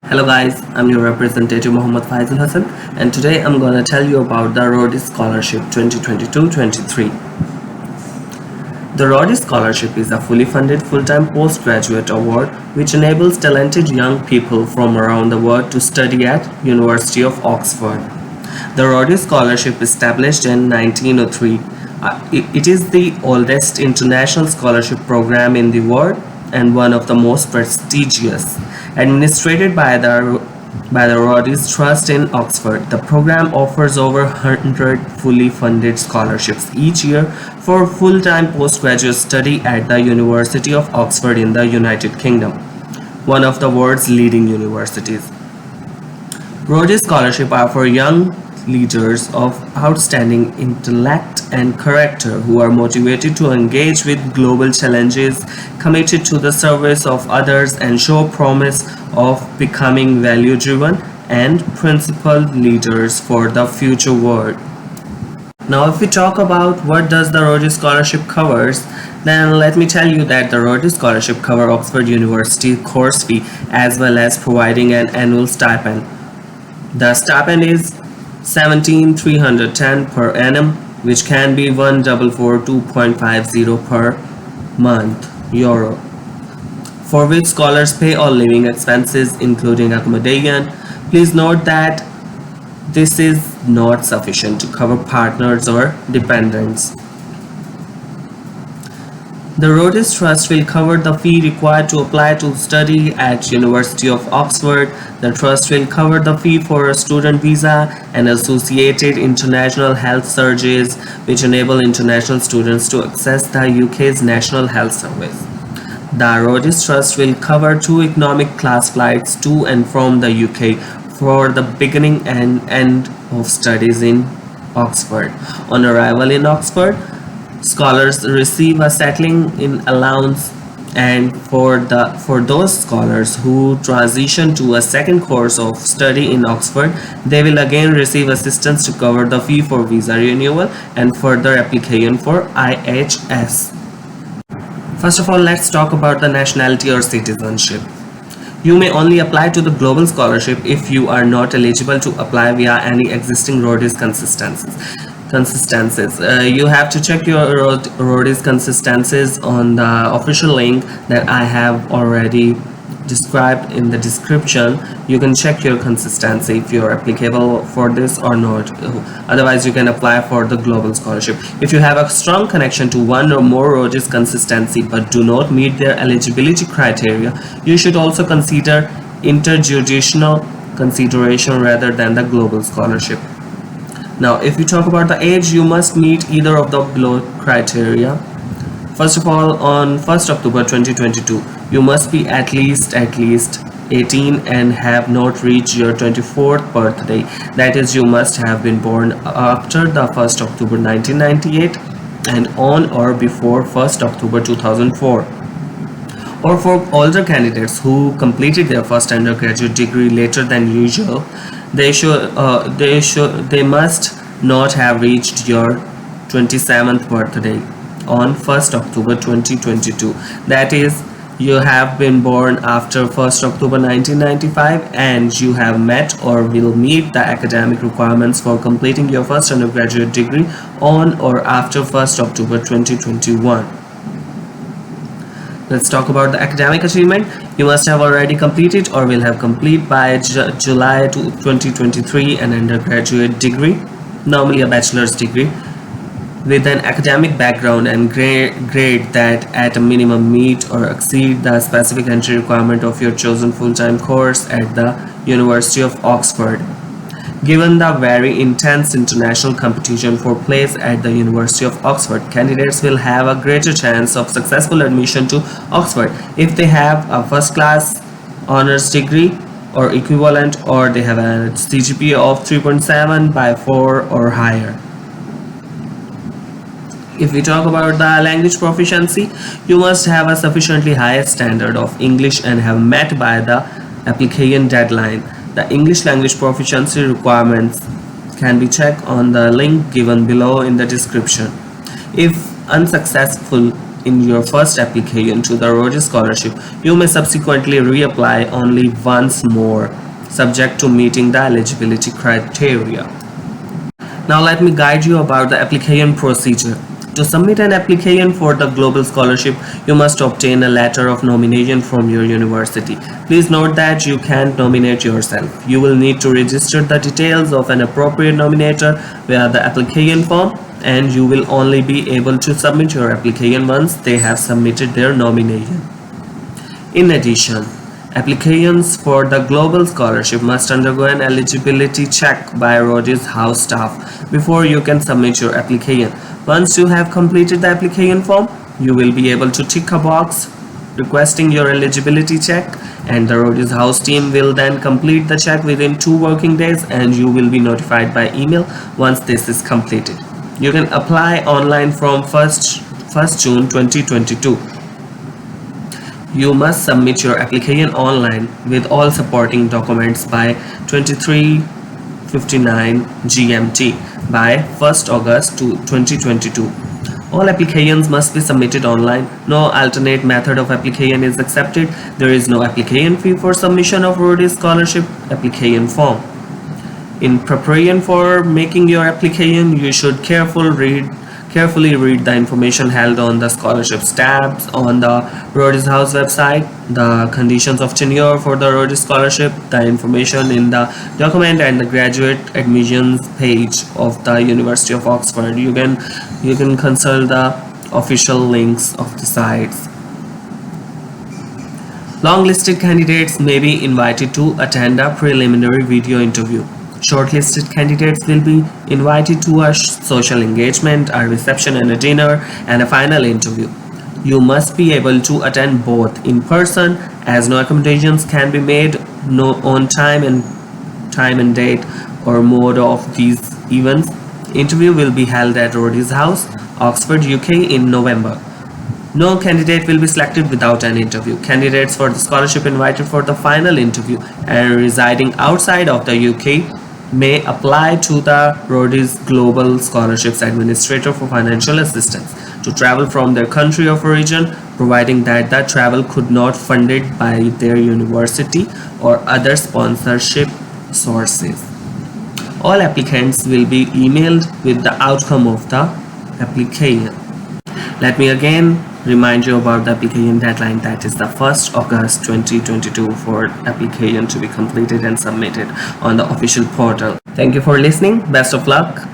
Hello guys, I'm your representative Mohammad Faizal Hassan, and today I'm gonna tell you about the Rhodes Scholarship 2022-23. The Rhodes Scholarship is a fully funded full-time postgraduate award which enables talented young people from around the world to study at University of Oxford. The Rhodes Scholarship established in 1903. It is the oldest international scholarship program in the world and one of the most prestigious. Administered by the Rhodes Trust in Oxford, the program offers over 100 fully funded scholarships each year for full-time postgraduate study at the University of Oxford in the United Kingdom, one of the world's leading universities. Rhodes Scholarship are for young leaders of outstanding intellect and character who are motivated to engage with global challenges, committed to the service of others, and show promise of becoming value-driven and principled leaders for the future world. Now, if we talk about what does the Rhodes Scholarship covers, then let me tell you that the Rhodes Scholarship cover Oxford University course fee as well as providing an annual stipend. The stipend is 17,310 per annum, which can be 1,442.50 per month euro, for which scholars pay all living expenses including accommodation. Please note that this is not sufficient to cover partners or dependents. The Rhodes Trust will cover the fee required to apply to study at University of Oxford. The Trust will cover the fee for a student visa and associated international health surges which enable international students to access the UK's National Health Service. The Rhodes Trust will cover 2 economic class flights to and from the UK for the beginning and end of studies in Oxford. On arrival in Oxford, scholars receive a settling in allowance, and for those scholars who transition to a second course of study in Oxford, they will again receive assistance to cover the fee for visa renewal and further application for IHS. First of all, let's talk about the nationality or citizenship. You may only apply to the global scholarship if you are not eligible to apply via any existing Rhodes consistencies. You have to check your Rhodes consistencies on the official link that I have already described in the description. You can check your consistency if you're applicable for this or not. Otherwise, you can apply for the global scholarship. If you have a strong connection to one or more Rhodes consistency but do not meet their eligibility criteria, you should also consider interjurisdictional consideration rather than the global scholarship. Now, if you talk about the age, you must meet either of the below criteria. First of all, on 1st October 2022, you must be at least 18 and have not reached your 24th birthday. That is, you must have been born after the 1st October 1998 and on or before 1st October 2004. Or for older candidates who completed their first undergraduate degree later than usual, they must not have reached your 27th birthday on 1st October 2022. That is, you have been born after 1st October 1995 and you have met or will meet the academic requirements for completing your first undergraduate degree on or after 1st October 2021. Let's talk about the academic achievement. You must have already completed or will have complete by July 2023 an undergraduate degree, normally a bachelor's degree, with an academic background and grade that at a minimum meet or exceed the specific entry requirement of your chosen full-time course at the University of Oxford. Given the very intense international competition for place at the University of Oxford, candidates will have a greater chance of successful admission to Oxford if they have a first-class honors degree or equivalent, or they have a CGPA of 3.7 by 4 or higher. If we talk about the language proficiency, you must have a sufficiently high standard of English and have met by the application deadline. The English language proficiency requirements can be checked on the link given below in the description. If unsuccessful in your first application to the Rhodes Scholarship, you may subsequently reapply only once more, subject to meeting the eligibility criteria. Now let me guide you about the application procedure. To submit an application for the Global Scholarship, you must obtain a letter of nomination from your university. Please note that you can't nominate yourself. You will need to register the details of an appropriate nominator via the application form, and you will only be able to submit your application once they have submitted their nomination. In addition, applicants for the Global Scholarship must undergo an eligibility check by Rhodes House staff before you can submit your application. Once you have completed the application form, you will be able to tick a box requesting your eligibility check, and the Rhodes House team will then complete the check within 2 working days, and you will be notified by email once this is completed. You can apply online from 1st June 2022. You must submit your application online with all supporting documents by 23:59 GMT by 1st August 2022. All applications must be submitted online. No alternate method of application is accepted. There is no application fee for submission of Rhodes Scholarship application form. In preparation for making your application, you should carefully read the information held on the scholarships tabs on the Rhodes House website, the conditions of tenure for the Rhodes Scholarship, the information in the document, and the graduate admissions page of the University of Oxford. You can consult the official links of the sites. Longlisted candidates may be invited to attend a preliminary video interview. Shortlisted candidates will be invited to a social engagement, a reception and a dinner, and a final interview. You must be able to attend both in person, as no accommodations can be made on time and date or mode of these events. Interview will be held at Rhodes House, Oxford, UK in November. No candidate will be selected without an interview. Candidates for the scholarship invited for the final interview and residing outside of the UK may apply to the Rhodes Global Scholarships Administrator for financial assistance to travel from their country of origin, providing that the travel could not funded by their university or other sponsorship sources. All applicants will be emailed with the outcome of the application. Let me again remind you about the application deadline, that is the 1st August 2022 for application to be completed and submitted on the official portal. Thank you for listening. Best of luck.